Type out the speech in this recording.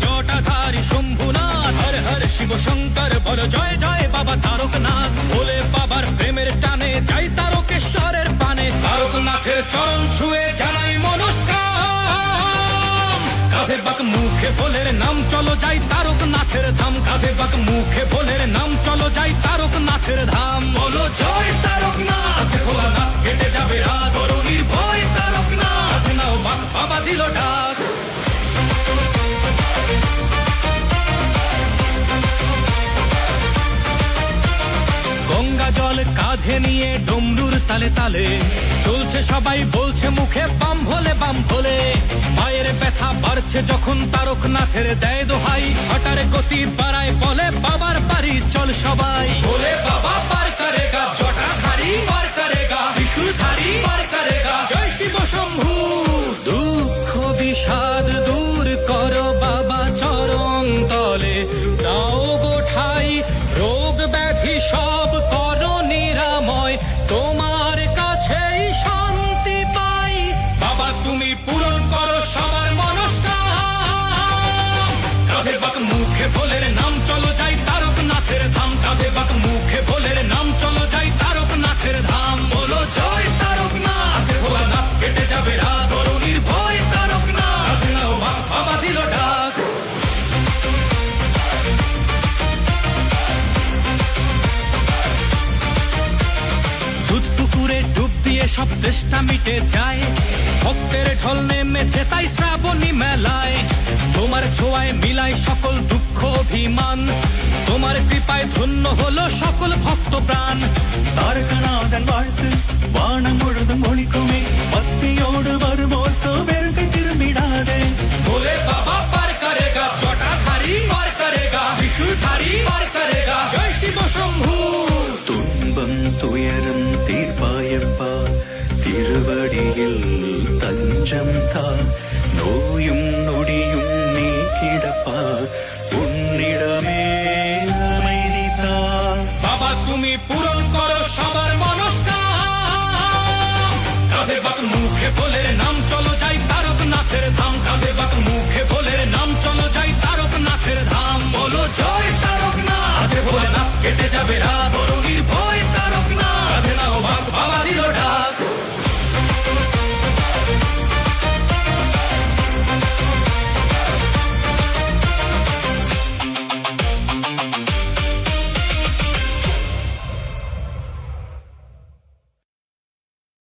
জটাধারী শম্ভুনাথ, হর হর শিব শঙ্কর বল জয় জয় বাবা তারকনাথ। ভোলে বাবার প্রেমের টানে যাই তারকেশ্বরের পানে, তারকনাথের চরণ ছুঁয়ে জানাই মনস্কাম। কাঁধে বাক মুখে ভোলের নাম চলো যাই তারকনাথের ধাম, কাঁধে বাক মুখে ভোলের নাম চলো যাই তারকনাথের ধাম। বলো জয় তারকনাথ, ভোলানাথ কেটে যাবে রাত, করো নির্ভয় তারকনাথ, কাঁধে নাও বাক বাবা দিল ডাক। গঙ্গা জল কাঁধে নিয়ে ডমরুর তালে তালে চলছে সবাই, বলছে মুখে বাম ভোলে বাম ভোলে। মায়ের ব্যথা বাড়ছে যখন তারকনাথের দেয় দোহাই, হঠাৎ গতি বাড়ায় বলে বাবার বাড়ি চল সবাই। ভোলে বাবা পার করেগা, জটাধারী পার করেগা, ত্রিশূলধারী পার করেগা, জয় শিব শম্ভু। দুঃখ বিষাদ দূর করো বাবা চরণ তলে, দাও গোঠাই রোগ ব্যাধি সব করো নিরাময়, তোমার কাছেই শান্তি পাই। বাবা তুমি পূরণ করো সবার মনস্কাম। কাঁধে বাক মুখে ভোলের নাম চলো যাই তারকনাথের ধাম, কাঁধে বাক মুখে ভোলের নাম চলো যাই তারকনাথের ধাম। বলো জয় তারকনাথ, ভোলানাথ কেটে যাবে রাত, করো নির্ভয় তারকনাথ, কাঁধে নাও বাক বাবা দিল ডাক। পুকুরে ডুব দিয়ে সব দেশটা মিটে যায়, ভক্তের ঢল নেমেছে তাই শ্রাবণী মেলায়। তোমার ছোঁয়ায় মিলায় সকল দুঃখ অভিমান, তোমার কৃপায় ধন্য হলো সকল ভক্ত প্রাণ। தாரகநாதன் வாழ்த்து வானம் முழுதும் ஒழிக்குமே, பக்தியோடு வருவோர்க்கு வெறுங்கை திரும்பிடாதே। भोले बाबा पार करेगा, जटाधारी पार करेगा, त्रिशूलधारी पार करेगा, जय शिव शंभू। துன்பம் துயரம் தீர்ப்பாயப்பா, திருவடியில் தஞ்சம் தான், நோயும் நொடியும் நீக்கிடப்பா, உன்னிடமே அமைதி தான்। বাবা তুমি পূরণ করো সবার মনস্কাম। কাঁধে বাক মুখে ভোলের নাম চলো যাই তারকনাথের ধাম, কাঁধে বাক মুখে ভোলের নাম চলো যাই তারকনাথের ধাম। বলো জয়